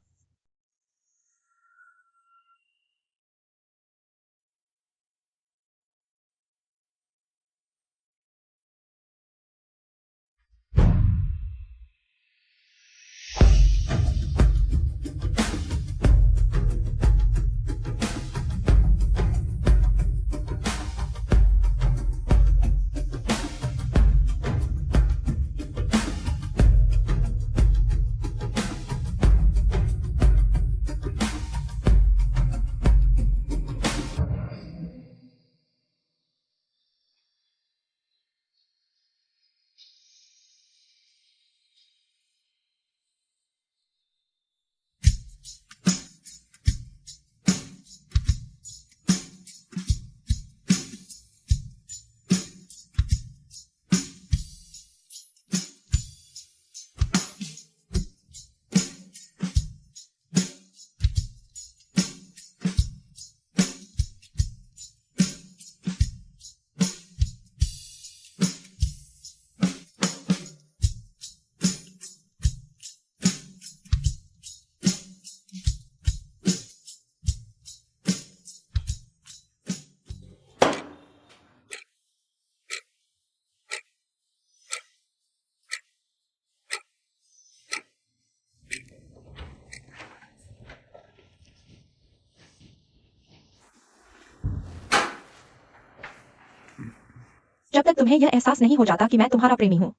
जब तक तुम्हें यह एहसास नहीं हो जाता कि मैं तुम्हारा प्रेमी हूं।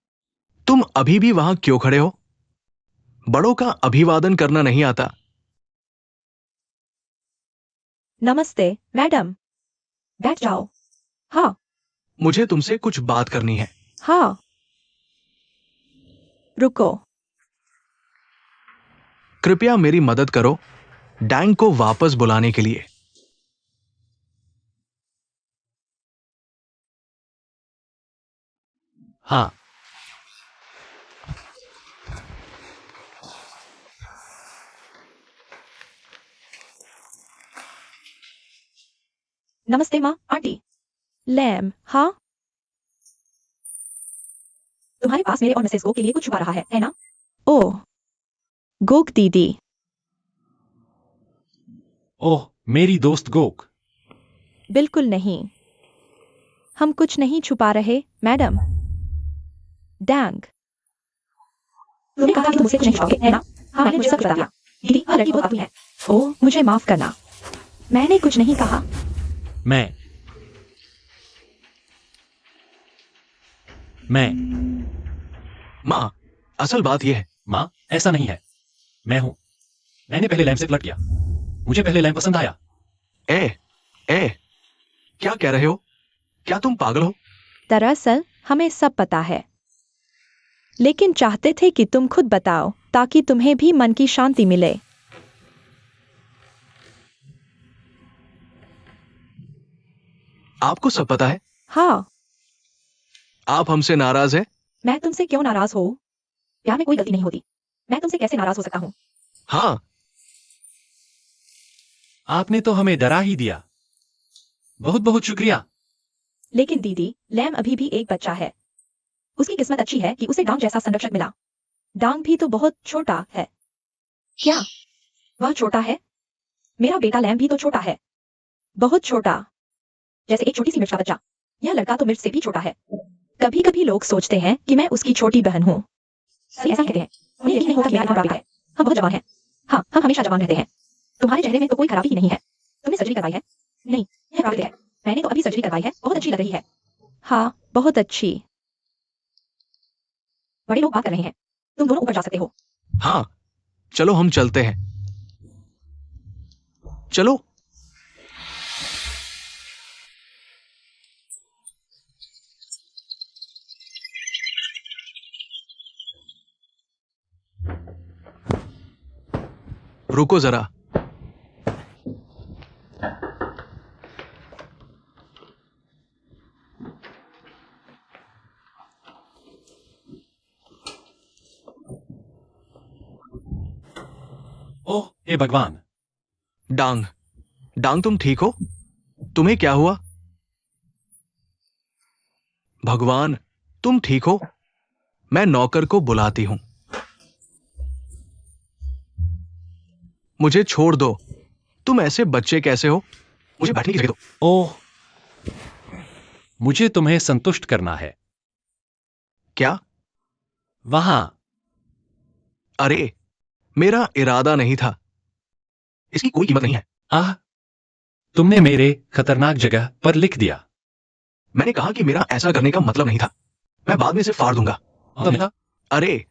तुम अभी भी वहां क्यों खड़े हो? बड़ों का अभिवादन करना नहीं आता? नमस्ते मैडम, बैठ जाओ। हाँ मुझे तुमसे कुछ बात करनी है। हाँ, रुको। कृपया मेरी मदद करो डैंग को वापस बुलाने के लिए। हाँ। नमस्ते माँ, आंटी। लैम, हाँ? तुम्हारे पास मेरे और मिसेस गो के लिए कुछ छुपा रहा है ना? ओह, गोक दीदी। ओह, मेरी दोस्त गोक। बिल्कुल नहीं, हम कुछ नहीं छुपा रहे मैडम। डैंग, तुमने कहा कि तुम मुझसे कुछ नहीं छुपाओगे, है ना? हाँ, मैंने मुझे सब बता दिया। दीदी, वह लड़की बहुत अपनी है। ओह, मुझे माफ करना, मैंने कुछ नहीं कहा। मैं मां, असल बात यह है। माँ, ऐसा नहीं है। मैं हूं। मैंने पहले लैम्प से फ्लर्ट किया। मुझे पहले लैम्प पसंद आया। ए, क्या कह रहे हो? क्या तुम पागल हो? दरअसल हमें सब पता है, लेकिन चाहते थे कि तुम खुद बताओ ताकि तुम्हें भी मन की शांति मिले। आपको सब पता है? हाँ। आप हमसे नाराज हैं? मैं तुमसे क्यों नाराज हो? प्यार में कोई गलती नहीं होती। मैं तुमसे कैसे नाराज हो सकता हूँ? हाँ। आपने तो हमें डरा ही दिया। बहुत बहुत शुक्रिया। लेकिन दीदी, लैम अभी भी एक बच्चा है। उसकी किस्मत अच्छी है कि उसे डांग जैसा संरक्षक मिला। डांग भी तो बहुत छोटा है। क्या वह छोटा है? मेरा बेटा लैम भी तो छोटा है, बहुत छोटा, जैसे एक छोटी सी मिर्च का बच्चा। यह लड़का तो मिर्च से भी छोटा है। कभी कभी लोग सोचते हैं कि मैं उसकी छोटी बहन हूँ। सही ऐसा कहते हैं। उन्हें यकीन नहीं होता कि मेरा इतना बड़ा बेटा है। हम बहुत जवान हैं। हाँ, हम हमेशा जवान रहते हैं। तुम्हारे चेहरे में तो कोई खराबी ही नहीं है। तुमने सर्जरी करवाई है? नहीं, यह प्राकृतिक है। मैंने तो अभी सर्जरी करवाई है, बहुत अच्छी लग रही है। हाँ, बहुत अच्छी। बड़े लोग बात कर रहे हैं, तुम दोनों ऊपर जा सकते हो। हाँ, चलो हम चलते हैं। चलो। रुको जरा। ओह, हे भगवान। डांग, डांग तुम ठीक हो? तुम्हें क्या हुआ? भगवान, तुम ठीक हो? मैं नौकर को बुलाती हूं। मुझे छोड़ दो। तुम ऐसे बच्चे कैसे हो? मुझे बैठने की जगह दो। ओह, मुझे तुम्हें संतुष्ट करना है। क्या? वहां। अरे, मेरा इरादा नहीं था। इसकी कोई कीमत नहीं है। आह, तुमने मेरे खतरनाक जगह पर लिख दिया। मैंने कहा कि मेरा ऐसा करने का मतलब नहीं था। मैं बाद में इसे फाड़ दूंगा। अरे,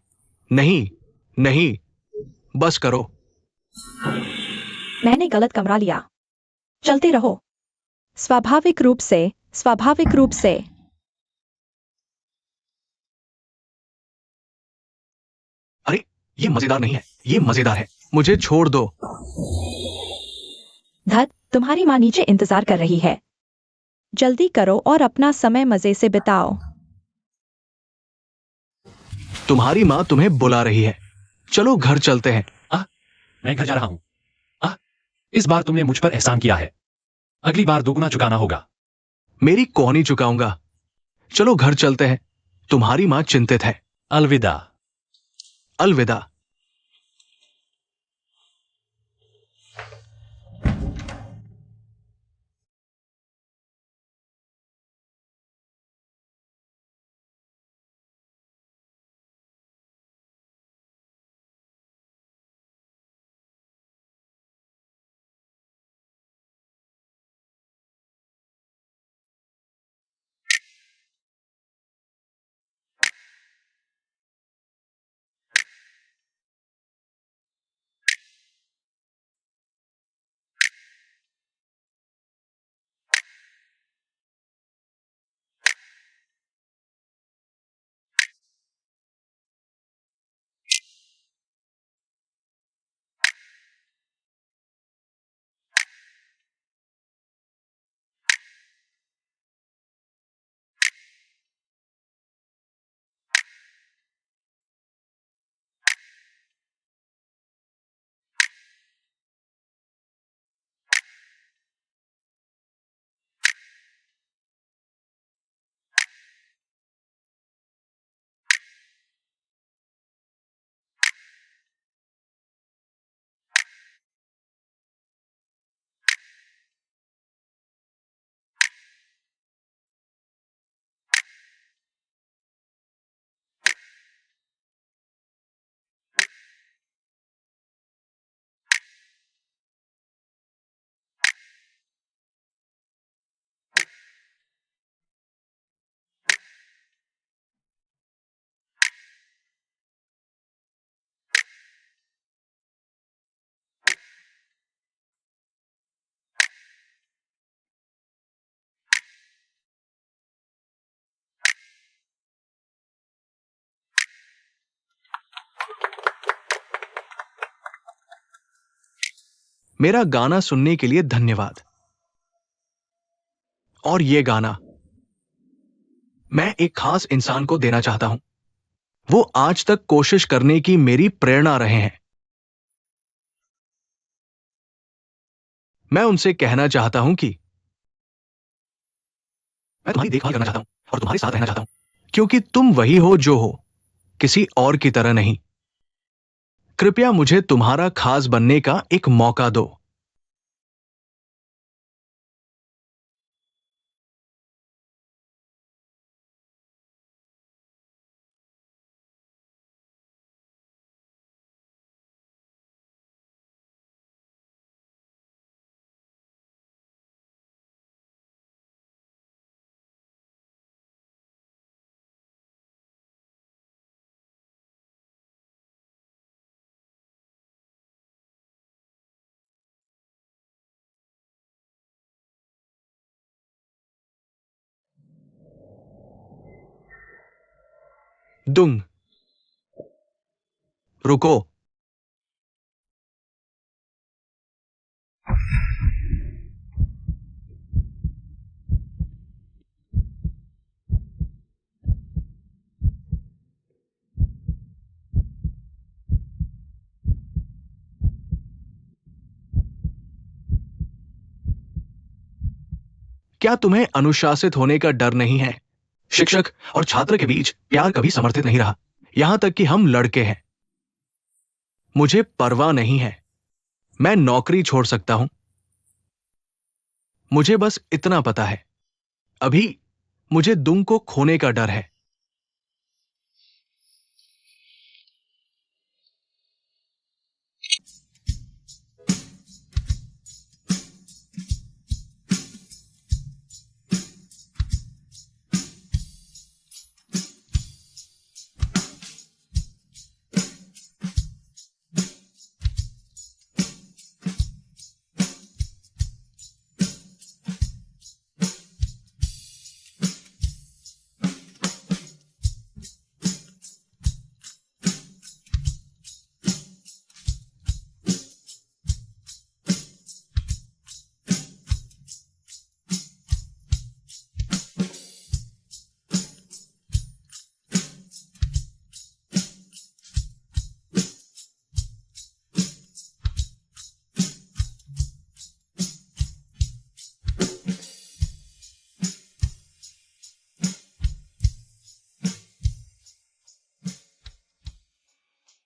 नहीं, नहीं, बस करो। मैंने गलत कमरा लिया। चलते रहो। स्वाभाविक रूप से, स्वाभाविक रूप से। अरे, ये मजेदार नहीं है। ये मजेदार है। मुझे छोड़ दो। धत, तुम्हारी माँ नीचे इंतजार कर रही है। जल्दी करो और अपना समय मजे से बिताओ। तुम्हारी माँ तुम्हें बुला रही है। चलो घर चलते हैं। मैं घर जा रहा हूं। इस बार तुमने मुझ पर एहसान किया है। अगली बार दोगुना चुकाना होगा। मेरी कौनी चुकाऊंगा। चलो घर चलते हैं। तुम्हारी माँ चिंतित है। अलविदा। अलविदा। मेरा गाना सुनने के लिए धन्यवाद। और ये गाना मैं एक खास इंसान को देना चाहता हूं। वो आज तक कोशिश करने की मेरी प्रेरणा रहे हैं। मैं उनसे कहना चाहता हूं कि मैं तुम्हारी देखभाल करना चाहता हूं और तुम्हारे साथ रहना चाहता हूं, क्योंकि तुम वही हो जो हो, किसी और की तरह नहीं। कृपया मुझे तुम्हारा खास बनने का एक मौका दो। दुंग, रुको। क्या तुम्हें अनुशासित होने का डर नहीं है? शिक्षक और छात्र के बीच प्यार कभी समर्थित नहीं रहा, यहां तक कि हम लड़के हैं। मुझे परवाह नहीं है। मैं नौकरी छोड़ सकता हूं। मुझे बस इतना पता है, अभी मुझे दुंग को खोने का डर है।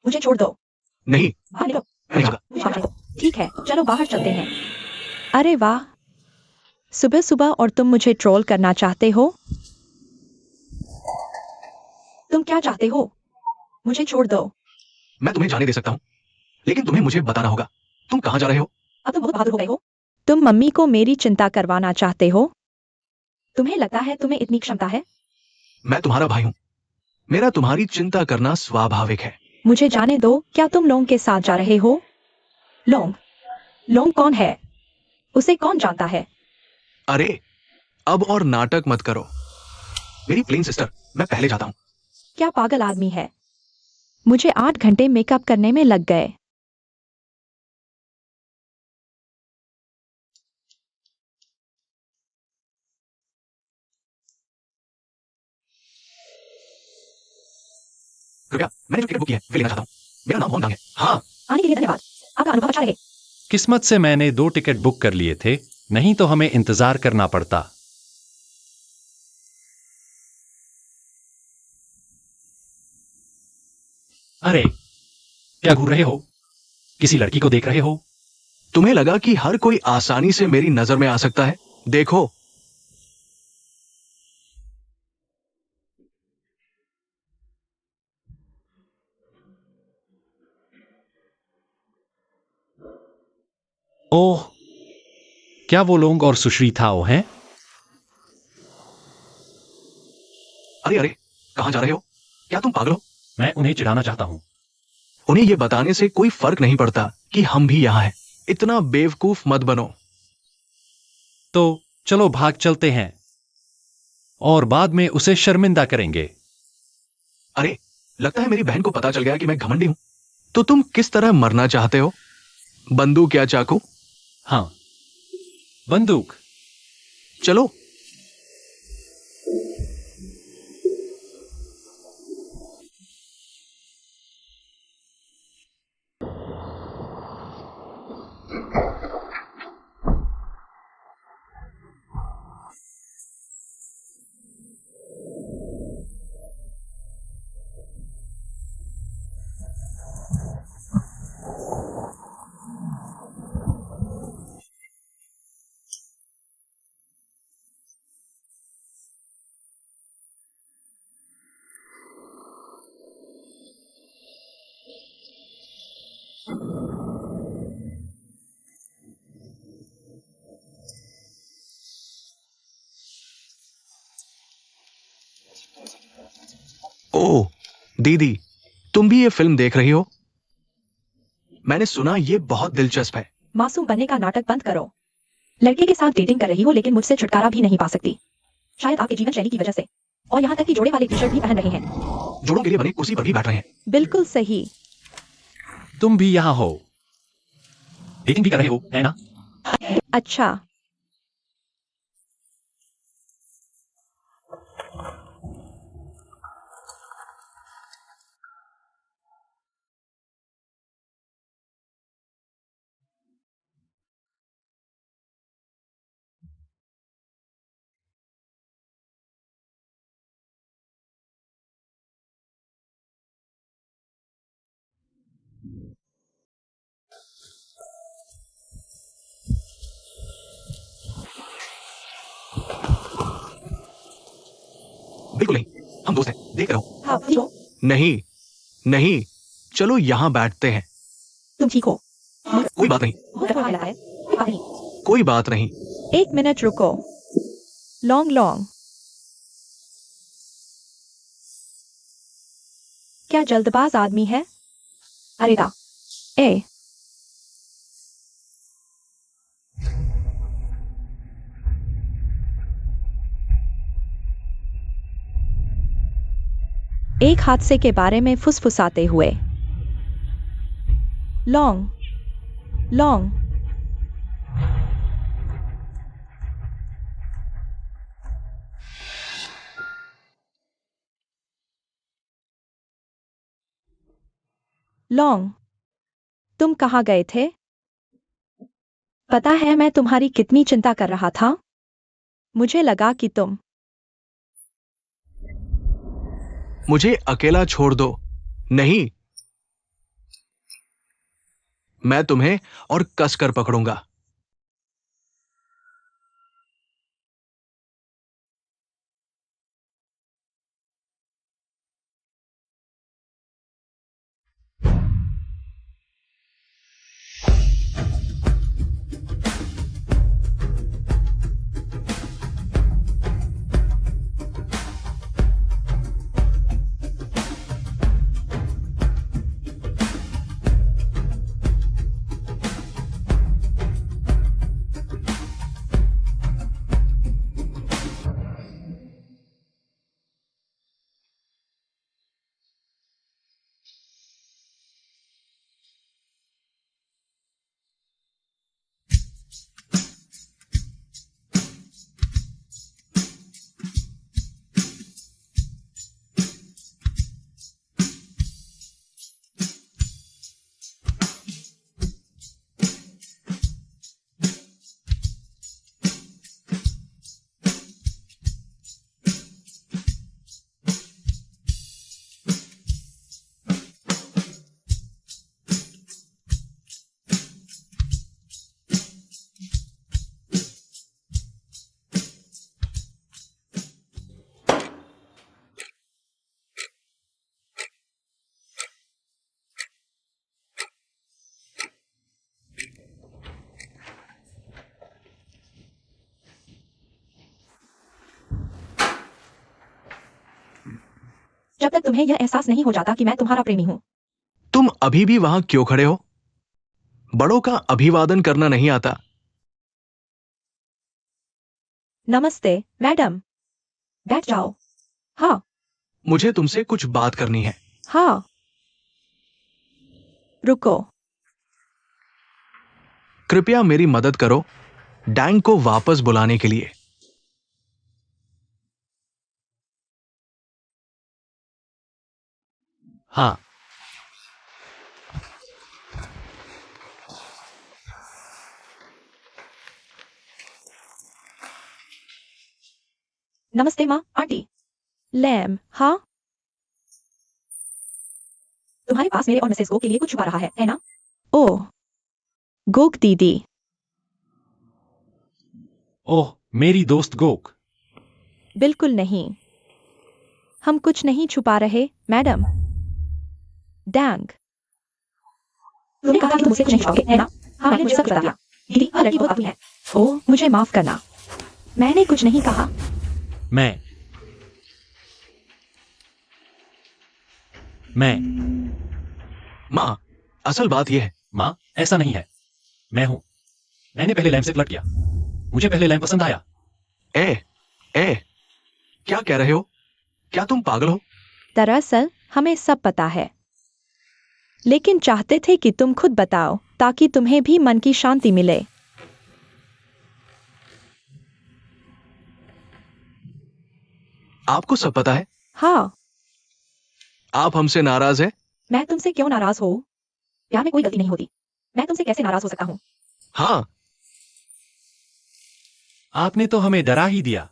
मुझे छोड़ दो। नहीं, बाहर निकलो। नहीं जाऊंगा। मुझे बाहर निकलो। ठीक है, चलो बाहर चलते हैं। अरे वाह, सुबह सुबह और तुम मुझे ट्रोल करना चाहते हो? तुम क्या चाहते हो? मुझे छोड़ दो। मैं तुम्हें जाने दे सकता हूं, लेकिन तुम्हें मुझे बताना होगा। तुम कहां जा रहे हो? अब तुम बहुत बहादुर हो गए हो। तुम मम्मी को मेरी चिंता करवाना चाहते हो? तुम्हें लगता है तुम्हें इतनी क्षमता है? मैं तुम्हारा भाई हूं। मेरा तुम्हारी चिंता करना स्वाभाविक है। मुझे जाने दो। क्या तुम लोंग के साथ जा रहे हो? लोंग? लोंग कौन है? उसे कौन जानता है? अरे, अब और नाटक मत करो। मेरी प्लेन सिस्टर, मैं पहले जाता हूं। क्या पागल आदमी है? मुझे 8 घंटे मेकअप करने में लग गए। कृपया, मैंने जो टिकट बुक की है वे लेना चाहता हूं। मेरा नाम होंग है। हाँ। आने के लिए धन्यवाद। आपका अनुभव अच्छा रहे। किस्मत से मैंने 2 टिकट बुक कर लिए थे, नहीं तो हमें इंतजार करना पड़ता। अरे, क्या घूर रहे हो? किसी लड़की को देख रहे हो? तुम्हें लगा कि हर कोई आसानी से मेरी नजर में आ सकता है? देखो, ओह, क्या वो लोग और सुश्री थाओ हैं? अरे अरे, कहां जा रहे हो? क्या तुम पागल हो? मैं उन्हें चिढ़ाना चाहता हूं। उन्हें यह बताने से कोई फर्क नहीं पड़ता कि हम भी यहां हैं। इतना बेवकूफ मत बनो। तो चलो भाग चलते हैं और बाद में उसे शर्मिंदा करेंगे। अरे, लगता है मेरी बहन को पता चल गया कि मैं घमंडी हूं। तो तुम किस तरह मरना चाहते हो? बंदूक या चाकू? हाँ, बंदूक। चलो। ओह, दीदी, तुम भी ये फिल्म देख रही हो? मैंने सुना ये बहुत दिलचस्प है। मासूम बनने का नाटक बंद करो। लड़के के साथ डेटिंग कर रही हो लेकिन मुझसे छुटकारा भी नहीं पा सकती। शायद आपके जीवन शैली की वजह से। और यहाँ तक कि जोड़े वाले टी शर्ट भी पहन रहे हैं। जोड़ों के लिए बनी कुर्सी पर भी बैठ रहे हैं। बिल्कुल सही। तुम भी यहां हो, डेटिंग भी कर रहे हो, है ना? अच्छा, बिल्कुल नहीं, हम दोस्त हैं, देख रहो। हाँ ठीक हो? नहीं, नहीं, चलो यहाँ बैठते हैं। तुम ठीक हो? कोई बात नहीं, बहुत डर लगा है। कोई बात नहीं। कोई बात नहीं। 1 मिनट रुको। Long long. क्या जल्दबाज आदमी है? अरेटा ए एक हादसे के बारे में फुसफुसाते हुए। Long long. लॉन्ग, तुम कहाँ गए थे? पता है मैं तुम्हारी कितनी चिंता कर रहा था। मुझे लगा कि तुम मुझे अकेला छोड़ दो। नहीं, मैं तुम्हें और कसकर पकड़ूंगा। जब तक तुम्हें यह एहसास नहीं हो जाता कि मैं तुम्हारा प्रेमी हूँ। तुम अभी भी वहां क्यों खड़े हो? बड़ों का अभिवादन करना नहीं आता? नमस्ते मैडम, बैठ जाओ। हाँ मुझे तुमसे कुछ बात करनी है। हाँ, रुको। कृपया मेरी मदद करो डैंग को वापस बुलाने के लिए। हाँ, नमस्ते माँ आंटी। लैम, हाँ? तुम्हारे पास मेरे और मिसेस गो के लिए कुछ छुपा रहा है ना? ओह, गोक दीदी। ओह मेरी दोस्त गोक। बिल्कुल नहीं, हम कुछ नहीं छुपा रहे मैडम। डैंग, तुमने कहा कि तुम मुझसे कुछ नहीं छुपाओगे है ना? हाँ मैंने मुझे सच बता दिया। दीदी हर लड़की बहुत अपनी है। ओह मुझे माफ करना, मैंने कुछ नहीं कहा। मैं मां, असल बात यह है। माँ, ऐसा नहीं है। मैं हूं। मैंने पहले लैम से फ्लर्ट किया। मुझे पहले लैम पसंद आया। ए, क्या कह रहे हो? क्या तुम पागल हो? दरअसल हमें सब पता है, लेकिन चाहते थे कि तुम खुद बताओ ताकि तुम्हें भी मन की शांति मिले। आपको सब पता है? हाँ। आप हमसे नाराज हैं? मैं तुमसे क्यों नाराज हो? प्यार में कोई गलती नहीं होती। मैं तुमसे कैसे नाराज हो सकता हूँ? हाँ, आपने तो हमें डरा ही दिया।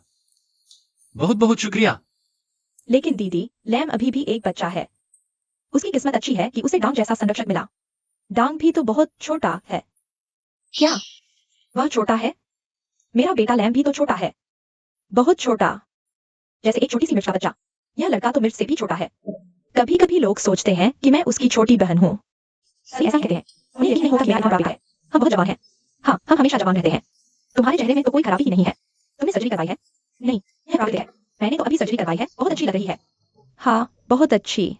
बहुत बहुत शुक्रिया। लेकिन दीदी, लैम अभी भी एक बच्चा है। उसकी किस्मत अच्छी है कि उसे डांग जैसा संरक्षक मिला। डांग भी तो बहुत छोटा है। क्या वह छोटा है? मेरा बेटा लैम भी तो छोटा है, बहुत छोटा। जैसे एक छोटी सी मिर्च का बच्चा। यह लड़का तो मिर्च से भी छोटा है। कभी कभी लोग सोचते हैं कि मैं उसकी छोटी बहन हूँ। सभी ऐसा कहते हैं। उन्हें यकीन नहीं होता कि मेरा ईमान है। हम बहुत जवान हैं। हाँ, हम हमेशा जवान रहते हैं। तुम्हारे चेहरे में तो कोई खराबी ही नहीं है। तुमने सर्जरी करवाई है? नहीं, यह प्राकृतिक है। मैंने तो अभी सर्जरी करवाई है, बहुत अच्छी लग रही है। हाँ, बहुत अच्छी।